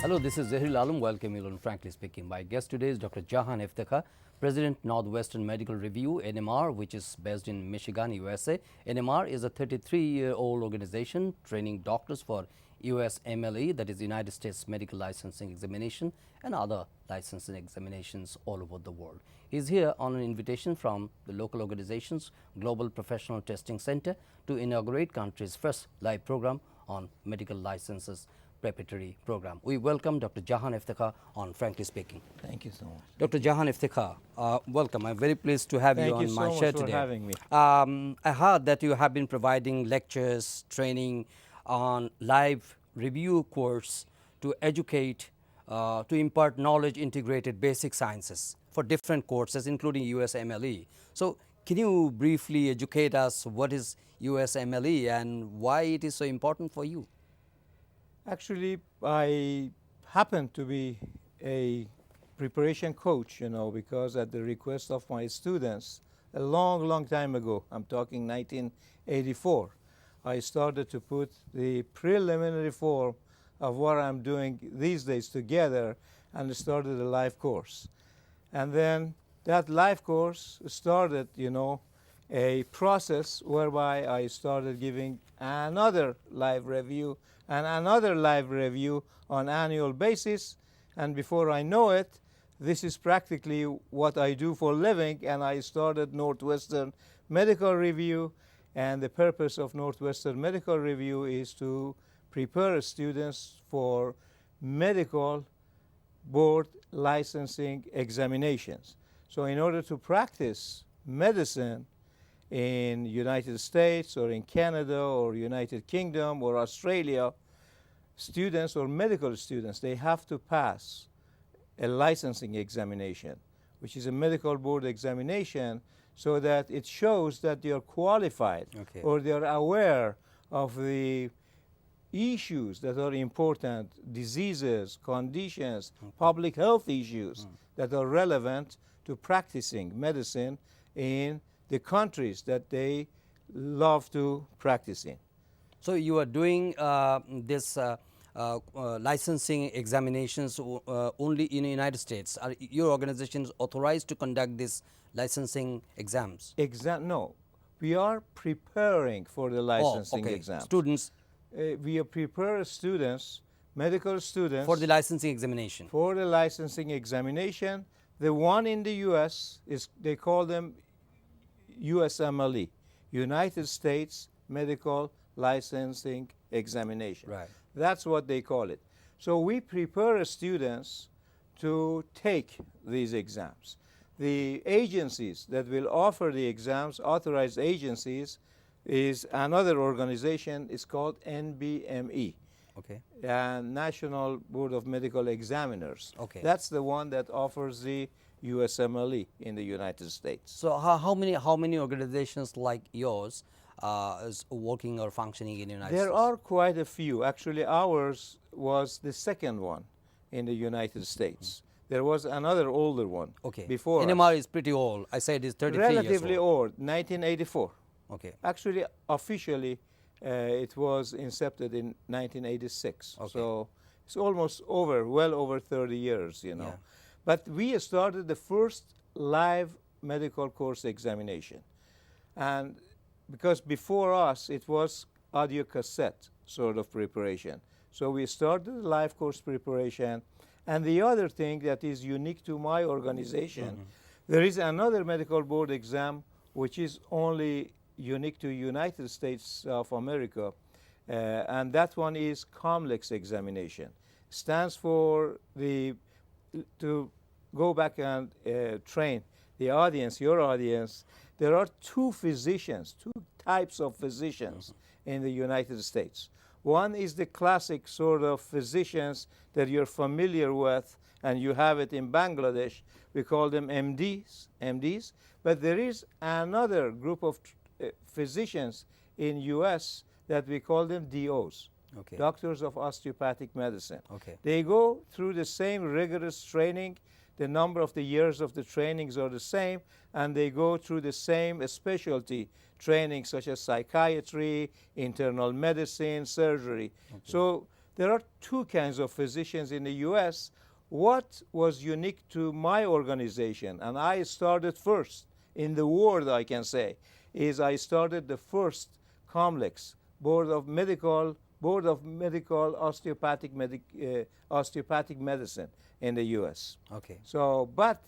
Hello, this is Zahir Alam. Welcome you on Frankly Speaking. My guest today is Dr. Jahan Iftikhar, President Northwestern Medical Review, NMR, which is based in Michigan, USA. NMR is a 33-year-old organization training doctors for USMLE, that is United States Medical Licensing Examination, and other licensing examinations all over the world. He is here on an invitation from the local organization's Global Professional Testing Center to inaugurate country's first live program on medical licenses preparatory program. We welcome Dr. Jahan Iftikhar on Frankly Speaking. Thank you so much. Dr. Jahan Iftikhar, welcome. I'm very pleased to have you on my show today. Thank you so much for having me. I heard that you have been providing lectures, training on live review course to educate, to impart knowledge integrated basic sciences for different courses, including USMLE. So, can you briefly educate us what is USMLE and why it is so important for you? Actually, I happen to be a preparation coach, because at the request of my students, a long, long time ago, I'm talking 1984, I started to put the preliminary form of what I'm doing these days together and started a live course. And then that live course started, a process whereby I started giving another live review and another live review on annual basis, and before I know it, this is practically what I do for a living, and I started Northwestern Medical Review, and the purpose of Northwestern Medical Review is to prepare students for medical board licensing examinations. So in order to practice medicine in United States or in Canada or United Kingdom or Australia, students or medical students, they have to pass a licensing examination, which is a medical board examination, so that it shows that they are qualified or they are aware of the issues that are important, diseases, conditions, public health issues that are relevant to practicing medicine in the countries that they love to practice in. So you are doing this licensing examinations only in the United States. Are your organization is authorized to conduct these licensing exams? No, we are preparing for the licensing exams. Students. We are preparing students, medical students, for the licensing examination. For the licensing examination, the one in the U.S. is, they call them USMLE, United States Medical Licensing Examination. Right. That's what they call it. So we prepare students to take these exams. The agencies that will offer the exams, authorized agencies, is another organization. It's called NBME. National Board of Medical Examiners. That's the one that offers the USMLE in the United States. So how many organizations like yours is working or functioning in the United States? There are quite a few. Actually, ours was the second one in the United States. There was another older one before NMR us. is pretty old. I said it's 33 years old. Relatively old, 1984. Actually, officially, it was incepted in 1986. So it's almost well over 30 years, Yeah. But we started the first live medical course examination. And because before us, it was audio cassette sort of preparation. So we started the live course preparation. And the other thing that is unique to my organization, there is another medical board exam which is only unique to United States of America, and that one is COMLEX examination. Stands for to go back and train the audience, your audience. There are two types of physicians in the United States. One is the classic sort of physicians that you're familiar with, and you have it in Bangladesh. We call them MDs. But there is another group of physicians in U.S. that we call them DOs, Doctors of Osteopathic Medicine. They go through the same rigorous training. The number of the years of the trainings are the same, and they go through the same specialty training such as psychiatry, internal medicine, surgery. So there are two kinds of physicians in the U.S. What was unique to my organization, and I started first in the world, I can say, is I started the first COMLEX, Board of Medical Osteopathic Medicine in the U.S. Okay. So, but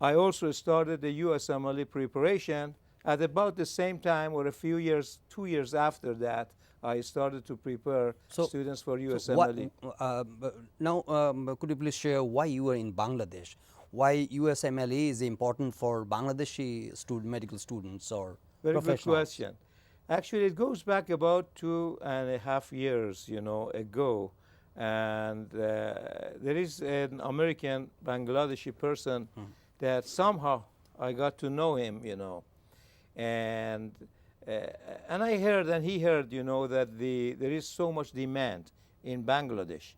I also started the USMLE preparation at about the same time, or a few years, 2 years after that, I started to prepare students for USMLE. Now, could you please share why you were in Bangladesh? Why USMLE is important for Bangladeshi medical students or Very good professionals? question. Actually, it goes back about 2.5 years, ago, and there is an American Bangladeshi person that somehow I got to know him, and I heard, and he heard, that there is so much demand in Bangladesh.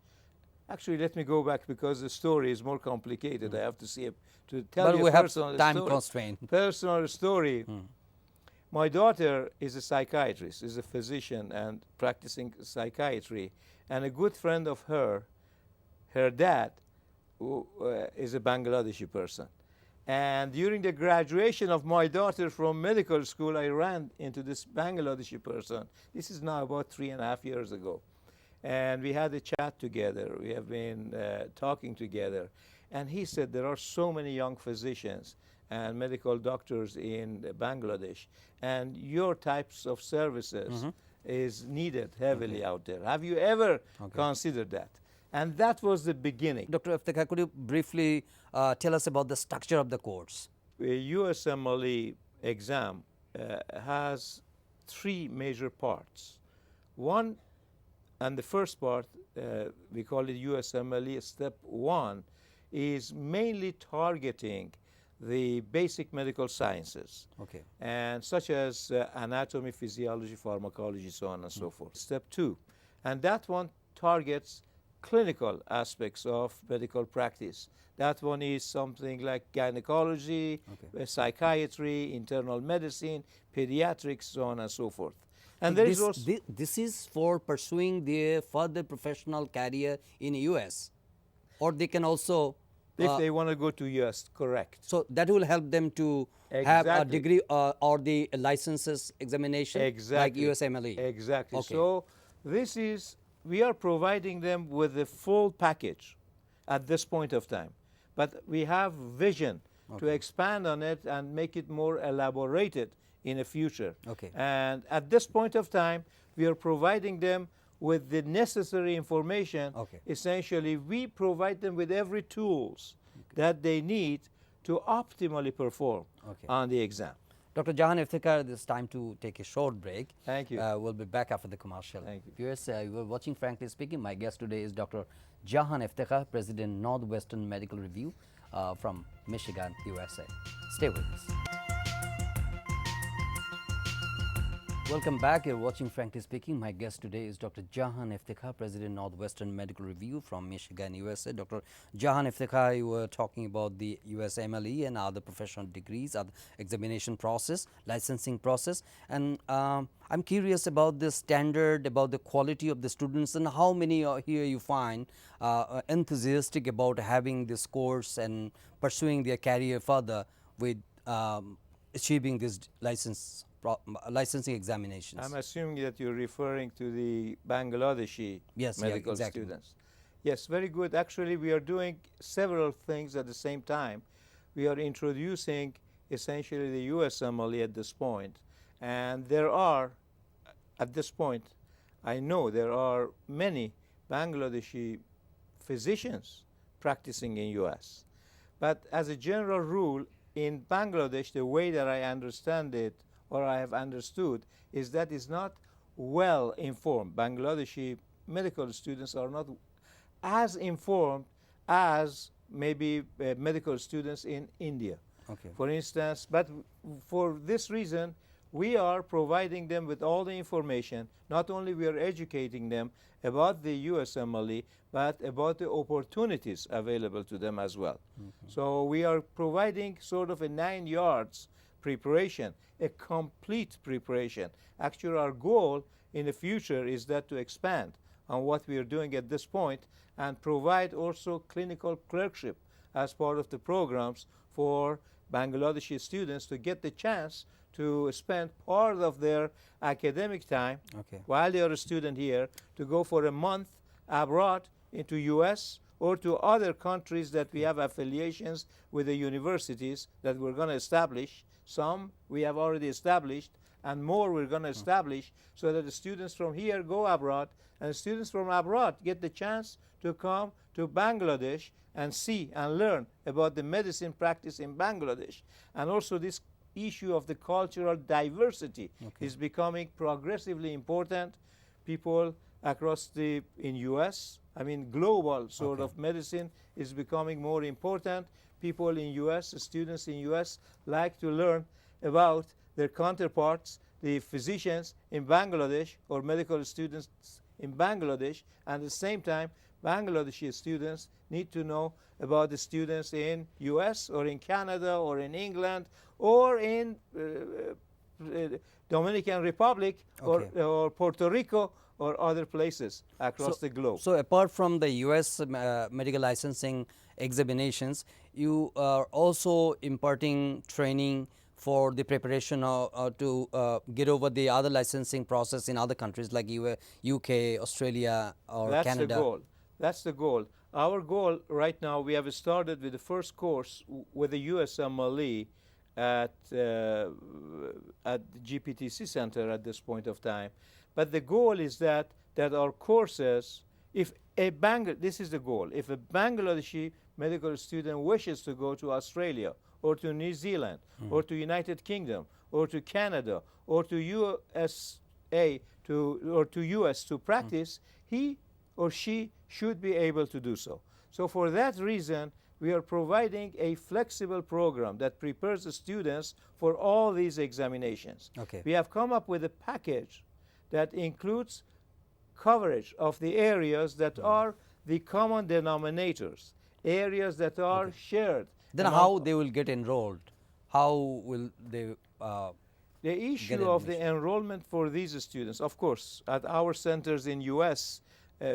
Actually, let me go back because the story is more complicated. I have to see to tell But you we a have personal time story. constraint. Personal story. My daughter is a psychiatrist, is a physician and practicing psychiatry, and a good friend of her dad, who is a Bangladeshi person. And during the graduation of my daughter from medical school, I ran into this Bangladeshi person. This is now about 3.5 years ago. And we had a chat together. We have been talking together. And he said there are so many young physicians and medical doctors in Bangladesh, and your types of services is needed heavily out there. Have you ever considered that? And that was the beginning. Dr. Iftikhar, could you briefly tell us about the structure of the course? A USMLE exam has 3 major parts. One, and the first part, we call it USMLE Step 1, is mainly targeting the basic medical sciences, and such as anatomy, physiology, pharmacology, so on and so forth. Step 2, and that one targets clinical aspects of medical practice. That one is something like gynecology, psychiatry, internal medicine, pediatrics, so on and so forth. And there is also this is for pursuing their further professional career in US, or they can also if they want to go to US, correct. So that will help them to have a degree or the licenses examination like USMLE. Exactly. So this is, we are providing them with the full package at this point of time. But we have vision to expand on it and make it more elaborated in the future. And at this point of time, we are providing them with the necessary information. Essentially, we provide them with every tools that they need to optimally perform on the exam. Dr. Jahan Iftikhar, it's time to take a short break. Thank you. We'll be back after the commercial. Thank you. Viewers, you are watching Frankly Speaking. My guest today is Dr. Jahan Iftikhar, President, Northwestern Medical Review from Michigan, USA. Stay with us. Welcome back. You're watching Frankly Speaking. My guest today is Dr. Jahan Iftikhar, President, Northwestern Medical Review from Michigan, USA. Dr. Jahan Iftikhar, you were talking about the USMLE and other professional degrees, other examination process, licensing process. And I'm curious about the standard, about the quality of the students, and how many here you find enthusiastic about having this course and pursuing their career further with achieving this licensing examinations. I'm assuming that you're referring to the Bangladeshi medical students. Yes, very good. Actually, we are doing several things at the same time. We are introducing essentially the USMLE at this point. And there are, at this point, I know there are many Bangladeshi physicians practicing in US. But as a general rule, in Bangladesh, the way that I understand it, or I have understood, is that it's not well informed. Bangladeshi medical students are not as informed as maybe medical students in India, for instance. But for this reason, we are providing them with all the information. Not only we are educating them about the USMLE, but about the opportunities available to them as well. So we are providing sort of a 9 yards preparation, a complete preparation. Actually, our goal in the future is that to expand on what we are doing at this point, and provide also clinical clerkship as part of the programs for Bangladeshi students to get the chance to spend part of their academic time while they are a student here to go for a month abroad into US or to other countries that we have affiliations with the universities that we're going to establish. Some we have already established, and more we're going to establish, so that the students from here go abroad, and the students from abroad get the chance to come to Bangladesh and see and learn about the medicine practice in Bangladesh. And also this issue of the cultural diversity is becoming progressively important. People across in US, I mean global sort of medicine is becoming more important. People in US, students in US like to learn about their counterparts, the physicians in Bangladesh or medical students in Bangladesh, and at the same time Bangladeshi students need to know about the students in US or in Canada or in England or in Dominican Republic or Puerto Rico or other places across the globe. So apart from the US medical licensing examinations, you are also imparting training for the preparation to get over the other licensing process in other countries like UK, Australia or Canada. That's the goal. That's the goal. Our goal right now, we have started with the first course with the USMLE at the GPTC Center at this point of time. But the goal is that our courses, this is the goal, if a Bangladeshi medical student wishes to go to Australia or to New Zealand or to United Kingdom or to Canada or to USA or to US to practice, he or she should be able to do so. So for that reason, we are providing a flexible program that prepares the students for all these examinations. We have come up with a package that includes coverage of the areas that are the common denominators, areas that are shared. Then how they will get enrolled? How will they the issue of the enrollment for these students, of course, at our centers in US,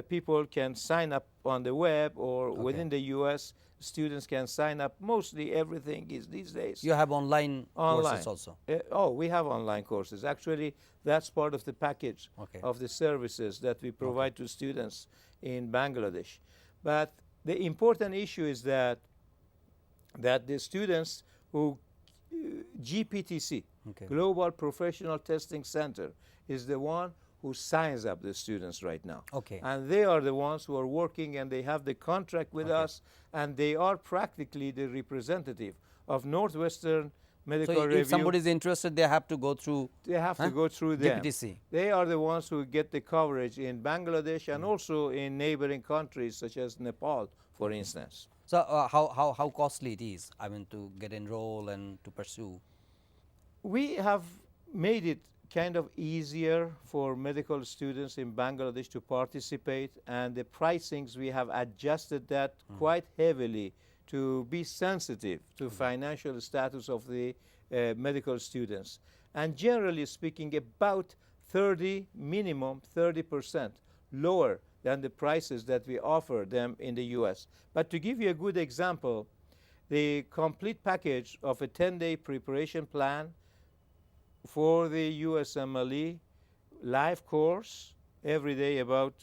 people can sign up on the web or within the US, students can sign up. Mostly everything is these days. You have online courses also? We have online courses. Actually, that's part of the package of the services that we provide to students in Bangladesh. But the important issue is that the students who GPTC, Global Professional Testing Center, is the one who signs up the students right now. And they are the ones who are working, and they have the contract with us, and they are practically the representative of Northwestern Medical Review. If somebody is interested, they have to go through go through them. GPTC. They are the ones who get the coverage in Bangladesh and also in neighboring countries such as Nepal, for instance. So how costly it is, I mean, to get enrolled and to pursue? We have made it kind of easier for medical students in Bangladesh to participate, and the pricings, we have adjusted that quite heavily to be sensitive to financial status of the medical students. And generally speaking, about minimum 30% lower than the prices that we offer them in the US. But to give you a good example, the complete package of a 10-day preparation plan for the USMLE live course, every day about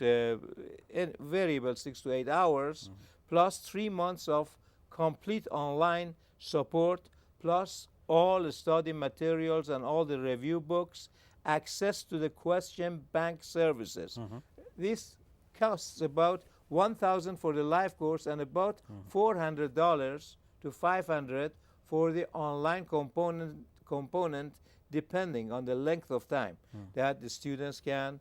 variable 6 to 8 hours, plus 3 months of complete online support, plus all the study materials and all the review books, access to the question bank services. This costs about $1,000 for the live course and about $400 to $500 for the online component, depending on the length of time that the students can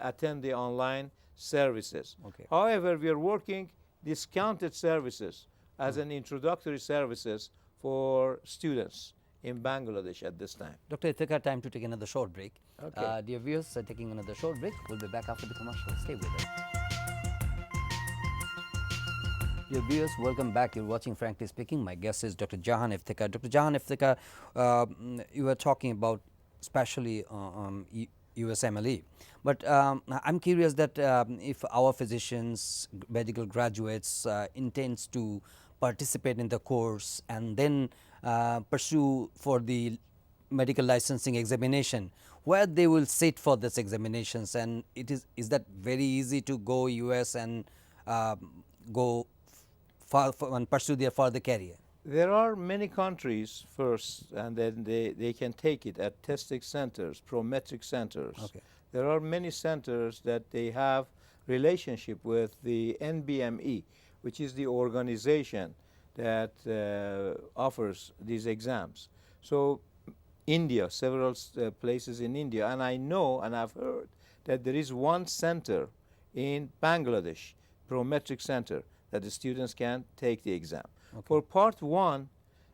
attend the online services. However, we are working discounted services as an introductory services for students in Bangladesh at this time. Dr. Iftikhar, time to take another short break. Dear viewers, taking another short break. We'll be back after the commercial. Stay with us. Dear viewers, welcome back. You're watching Frankly Speaking. My guest is Dr. Jahan Iftikhar. Dr. Jahan Iftikhar, you were talking about especially USMLE. But I'm curious that if our physicians, medical graduates intends to participate in the course and then pursue for the medical licensing examination, where they will sit for this examinations, and is that very easy to go US and go far and pursue their further career? There are many countries first, and then they can take it at testing centers, prometric centers. Okay. There are many centers that they have relationship with the NBME, which is the organization that offers these exams. So India, several places in India, and I know and I've heard that there is one center in Bangladesh, prometric center, that the students can take the exam. Okay. For part 1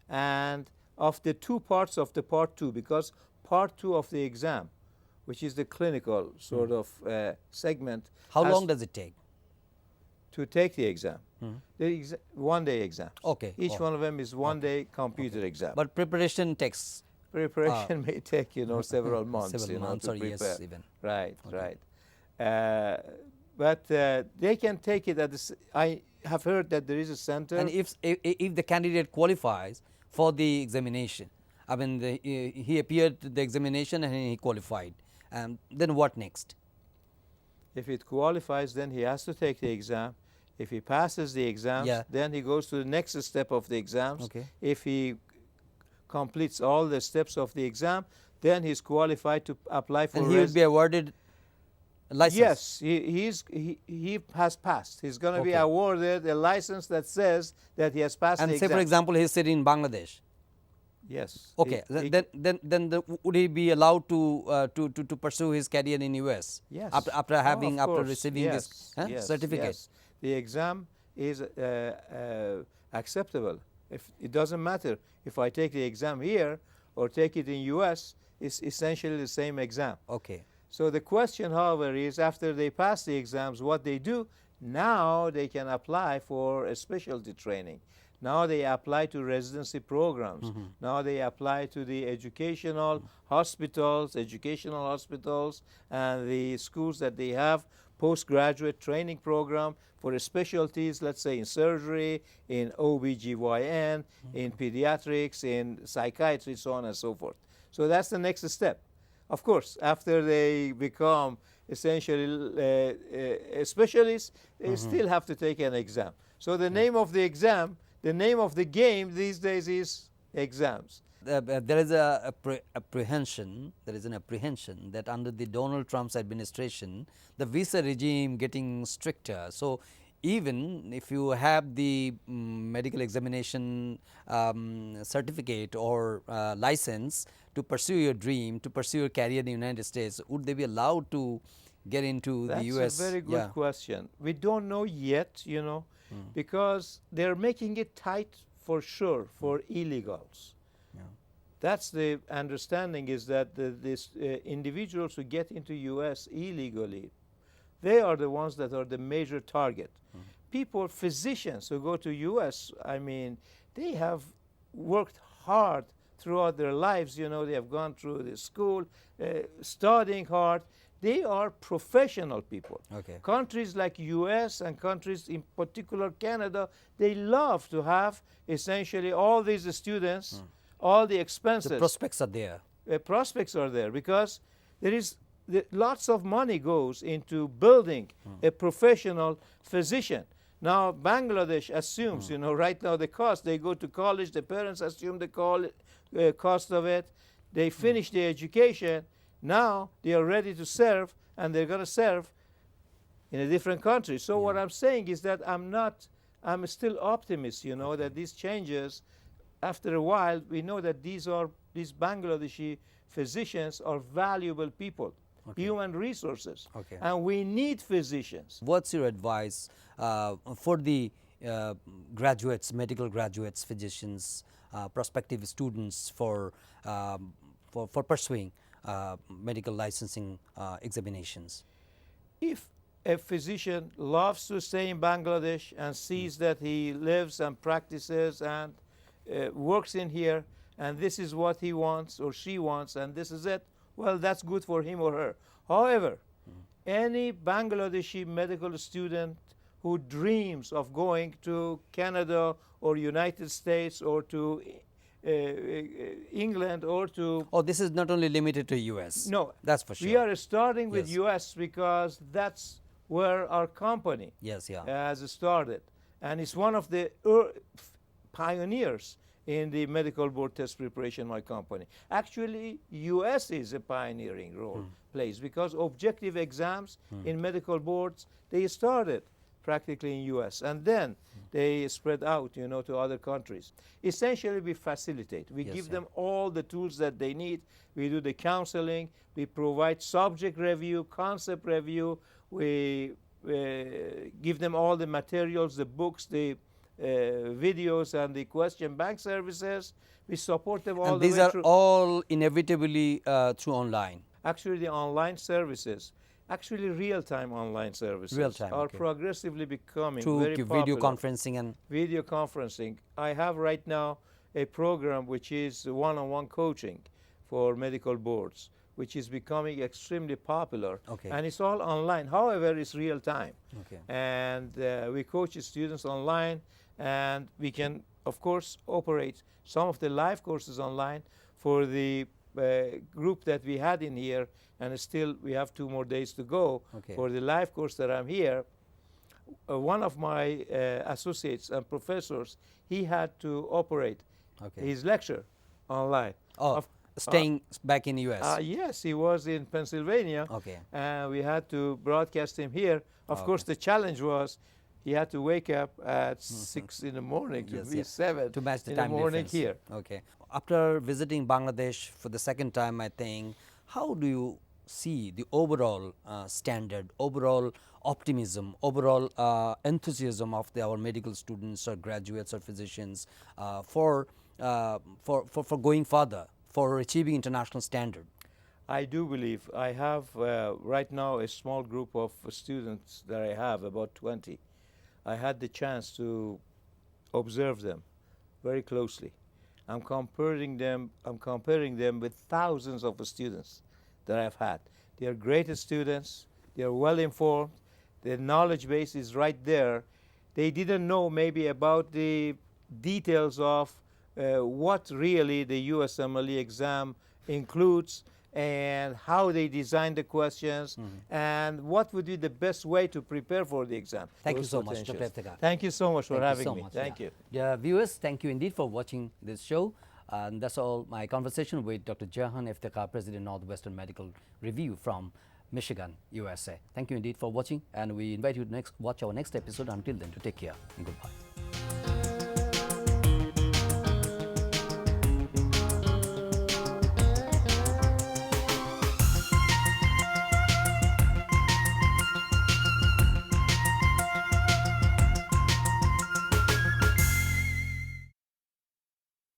and of the 2 parts of the part 2, because part 2 of the exam, which is the clinical sort of segment. How long does it take to take the exam? The 1-day exams. Okay. Each one of them is 1-day computer exam. But preparation takes Preparation may take, several months, several months to or prepare. years even. Right, Okay. right. But they can take it at I have heard that there is a center. And if the candidate qualifies for the examination, I mean he appeared to the examination and he qualified, then what next? If it qualifies, then he has to take the exam. If he passes the exams, then he goes to the next step of the exams. Okay. If he completes all the steps of the exam, then he's qualified to apply for. And he will be awarded a license. Yes, he has passed. He's going to be awarded a license that says that he has passed And the say exam. for example he is sitting in Bangladesh. Yes. Okay. Then would he be allowed to pursue his career in US? Yes. After receiving this certificate. Yes. The exam is acceptable. If it doesn't matter if I take the exam here or take it in US, it's essentially the same exam. Okay. So the question, however, is after they pass the exams, what they do, now they can apply for a specialty training. Now they apply to residency programs. Now they apply to the educational hospitals, and the schools that they have postgraduate training program for specialties, let's say in surgery, in OBGYN, in pediatrics, in psychiatry, so on and so forth. So that's the next step. Of course, after they become essentially specialists, they still have to take an exam. So the name of the exam, the name of the game these days is exams. There is an apprehension that under the Donald Trump's administration, the visa regime getting stricter. So even if you have the medical examination certificate or license to pursue your dream, to pursue your career in the United States, would they be allowed to get into the US? That's a very good question. We don't know yet, because they're making it tight for sure for illegals. That's the understanding, is that these individuals who get into US illegally, they are the ones that are the major target. People, physicians who go to US, I mean, they have worked hard throughout their lives, they have gone through the school, studying hard. They are professional people. Okay. Countries like US and countries in particular Canada, they love to have essentially all these students, all the expenses. The prospects are there. Prospects are there because there is lots of money goes into building a professional physician. Now Bangladesh assumes, right now the cost, they go to college, the parents assume the cost of it, they finish their education, now they are ready to serve, and they're going to serve in a different country. So what I'm saying is that I'm still optimist, that these changes, after a while, we know that these Bangladeshi physicians are valuable people, human resources, and we need physicians. What's your advice for the graduates, medical graduates, physicians, prospective students for pursuing medical licensing examinations? If a physician loves to stay in Bangladesh and sees that he lives and practices and works in here, and this is what he wants or she wants, and this is it, well, that's good for him or her. However, any Bangladeshi medical student who dreams of going to Canada or United States or to England or to Oh, this is not only limited to US. no, That's for sure. we are starting with Yes. US because that's where our company Yes, yeah. has started, and it's one of the pioneers in the medical board test preparation. My company, actually, US is a pioneering role plays because objective exams in medical boards, they started practically in US, and then they spread out, you know, to other countries. Essentially, we facilitate. We Yes, give yeah. them all the tools that they need. We do the counseling. We provide subject review, concept review. We give them all the materials, the books, the videos, and the question bank services. We support them all And the these way are through. all inevitably through online. Actually, the online services, actually real-time online services, Real-time, are okay. progressively becoming Through very video popular. conferencing and Video conferencing. I have right now a program which is one-on-one coaching for medical boards, which is becoming extremely popular. Okay. And it's all online. However, it's real time. okay. And we coach students online, and we can, of course, operate some of the live courses online for the group that we had in here, and still we have 2 more days to go Okay. for the live course that I'm here. One of my associates and professors, he had to operate Okay. his lecture online. Oh, Of- staying back in US. Yes, he was in Pennsylvania. Okay. We had to broadcast him here. Of course, the challenge was he had to wake up at 6 in the morning to Yes, be yes. 7 To match the in time the morning difference. here. Okay. After visiting Bangladesh for the second time, I think, how do you see the overall standard, overall optimism, overall enthusiasm of our medical students or graduates or physicians for going further, for achieving international standard? I do believe I have right now a small group of students that I have, about 20. I had the chance to observe them very closely. I'm comparing them with thousands of students that I've had. They are great students. They are well informed. Their knowledge base is right there. They didn't know maybe about the details of what really the USMLE exam includes, and how they design the questions, and what would be the best way to prepare for the exam. Thank you Those so much, Dr. potentials. Iftikhar. Thank you so much for Thank you having so me. much, Thank yeah. you. Dear viewers, thank you indeed for watching this show. And that's all my conversation with Dr. Jahan Iftikhar, President, Northwestern Medical Review from Michigan, USA. Thank you indeed for watching, and we invite you to watch our next episode. Until then, to take care and goodbye.